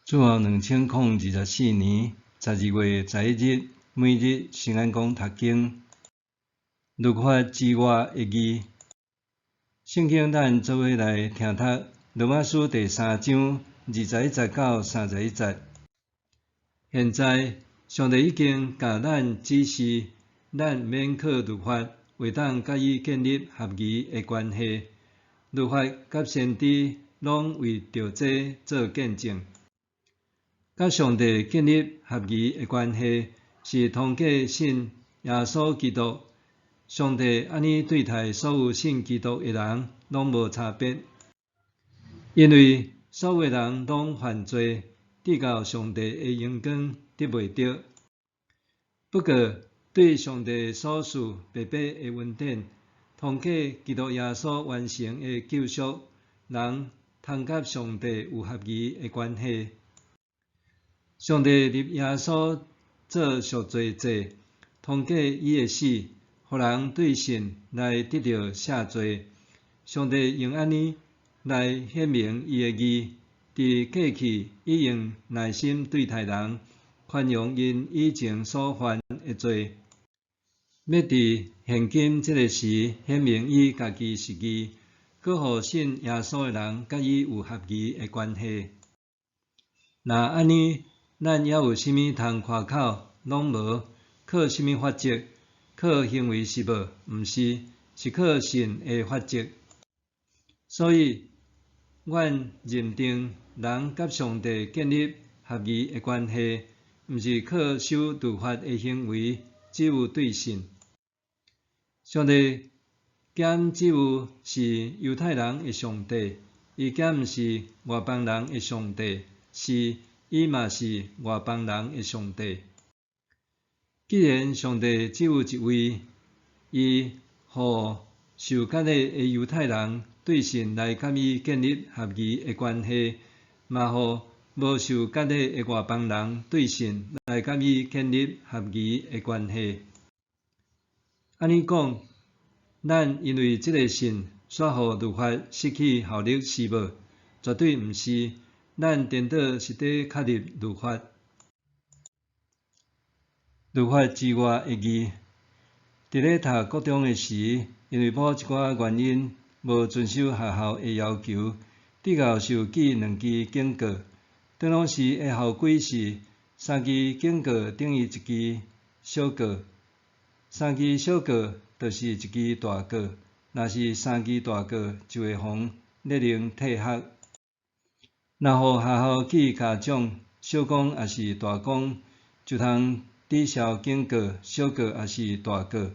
主后2024年12月11日，每日圣安宫读经，律法之外的义。圣经咱做伙来听读罗马书第3章21节到31节。现在，上帝已经甲咱指示，咱免靠律法，为当甲伊建立合宜的关系。律法甲先知拢为着这做见证。甲上帝建立合宜的关系，是通过信耶稣基督。上帝安尼对待所有信基督的人，拢无差别，因为所有人拢犯罪，得到上帝的荣光得袂到。不过，对上帝所赐白白的恩典，通过基督耶稣完成的救赎，人通甲上帝有合宜的关系。上帝立耶稣做赎罪祭，通过伊的死，互人对神来得到赦罪。上帝用安尼来显明伊的义，伫过去伊用耐心对待人，宽容因以前所犯的罪，要伫现今这个时显明伊家己是义，搁互信耶稣的人甲伊有合宜的关系。若安尼，咱还有啥物通夸口？拢无。靠啥物法则？靠行为是无？毋是，是靠神的法则。所以，阮认定人甲上帝建立合宜的关系，毋是靠守律法的行为，只有对神。上帝兼只有是犹太人的上帝，伊兼毋是外邦人的上帝，是。伊嘛是外邦人的上帝。既然上帝只有一位，伊互受割礼的犹太人对神来甲伊建立合宜的关系，嘛互无受割礼的外邦人对神来甲伊建立合宜的关系。安尼讲，咱因为这个神煞互律法失去效力是无？绝对毋是。咱颠倒是伫确立律法，律法之外的义。伫咧读国中的时，因为某一寡原因，无遵守学校的要求，得到受记2支警告。当拢时的校规是3支警告等于1支小告，3支小告就是1支大告。若是3支大告，就会妨勒令退学。若互学校记嘉奖，小讲也是大讲，就通抵消警告、小告也是大告。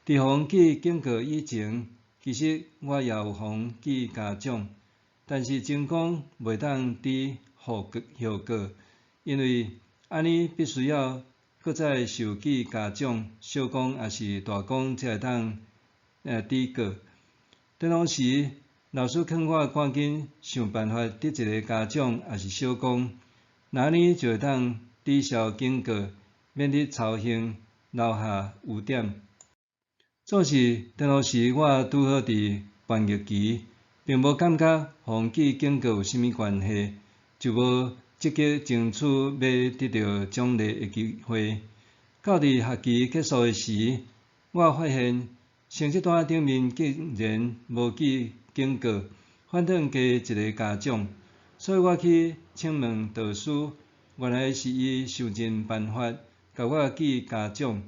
伫妨记警告以前，其实我也有妨记嘉奖，但是真讲袂当抵后告，因为安尼必须要搁再受记嘉奖，小讲也是大讲才会当抵告。当拢时。老师劝我赶紧想办法得一个嘉奖，也是小讲，那呢就会当抵消警告，免得操行留下污点。总是当落时我拄好伫叛逆期，并无感觉妨记警告有啥物关系，就无积极争取要得到奖励的机会。到伫学期结束的时，我发现成绩单顶面竟然无记警告，反倒加一个嘉奖，所以我去请问导师，原来是伊想尽办法甲我记嘉奖，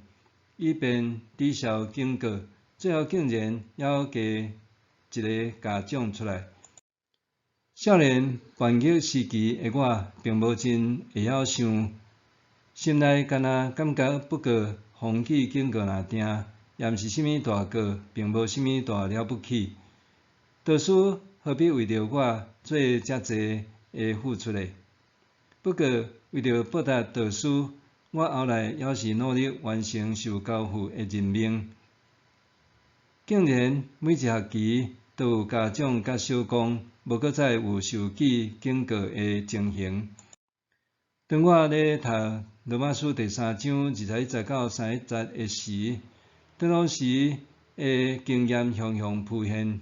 以便抵消警告，最后竟然还加一个嘉奖出来。少年叛逆时期的我，并无真会晓想，心内敢若感觉不过妨记警告若定，也毋是啥物大过，并无啥物大了不起。导师何必为着我做遮济的付出呢？不过为着报答导师，我后来还是努力完成受交付的任命。竟然每一学期都有嘉奖甲小讲，无搁再有受记警告的情形。当我咧读罗马书第3章21节到31节的时，当拢时的经验向向浮现。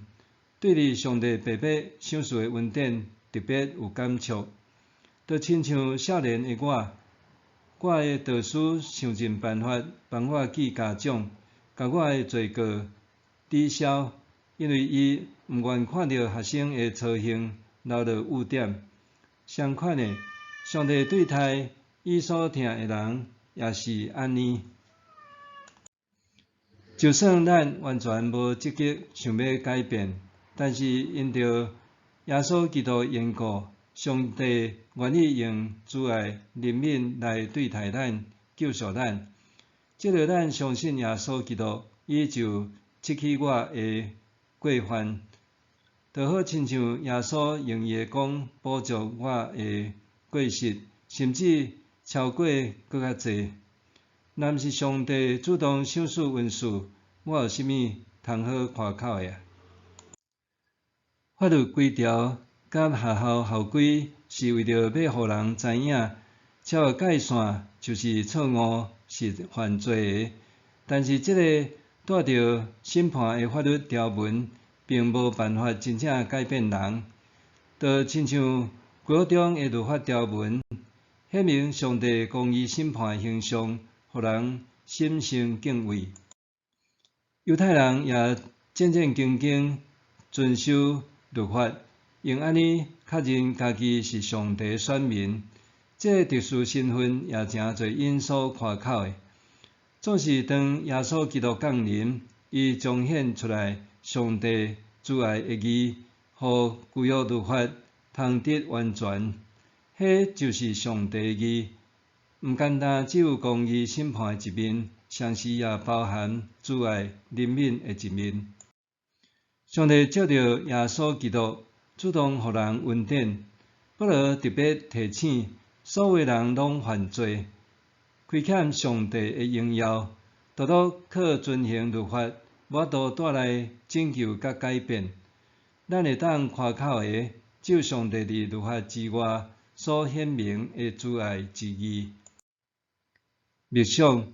对伫上帝白白赏赐的恩典特别有感触。就亲像少年的我的导师想尽办法帮我记家长，甲我的罪过抵消，因为伊毋愿看到学生的操行留落污点。相款的，上帝对待伊所疼的人也是安尼。就算咱完全无积极想要改变，但是因着耶稣基督缘故，上帝愿意用主爱怜悯来对待咱、救赎咱。藉着咱相信耶稣基督，伊就拭去我的过犯，就好亲像耶稣用伊的光补足我的过失，甚至超过搁较济。若毋是上帝主动赏赐恩赐，我有啥物通好夸口的啊？法律规条甲学校校规是为着要互人知影，超越界线就是错误，是犯罪的。但是这个带着审判的法律条文，并无办法真正改变人，就亲像国中的律法条文，显明上帝公义审判的形象，互人心生敬畏。犹太人也战战兢兢遵守律法，用安尼确认家己是上帝选民。这个特殊身份也诚侪因所夸口的。总是当耶稣基督降临，伊彰显出来上帝主爱的义，互旧约律法通得完全。迄就是上帝的义，毋单单只有公义审判的一面，同时也包含主爱怜悯的一面。上帝借着耶稣基督主动互人恩典，保罗特别提醒，所有人拢犯罪，亏欠上帝的荣耀，独独靠遵行律法，无法度带来拯救甲改变。咱会当夸口的，只有上帝伫律法之外所显明的主爱之义。默想，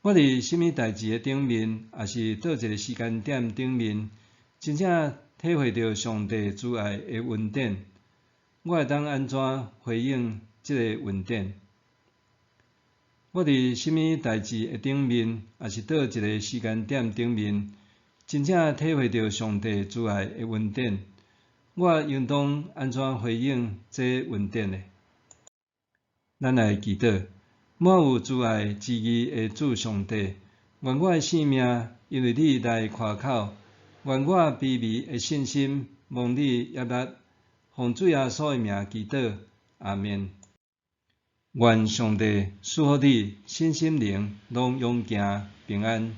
我伫什么代志的顶面，也是倒一个时间点顶面，真正体会到上帝主爱的恩典，我会当安怎回应这个恩典？我伫什么代志的顶面，也是倒一个时间点顶面，真正体会到上帝主爱的恩典，我应当安怎回应这恩典呢？咱来祈祷。满有主爱之义的主上帝，愿我的性命因为你来夸口，愿我卑微的信心望你悦纳，奉主耶稣的名祈祷，阿们。愿上帝赐福你身心灵拢永行平安。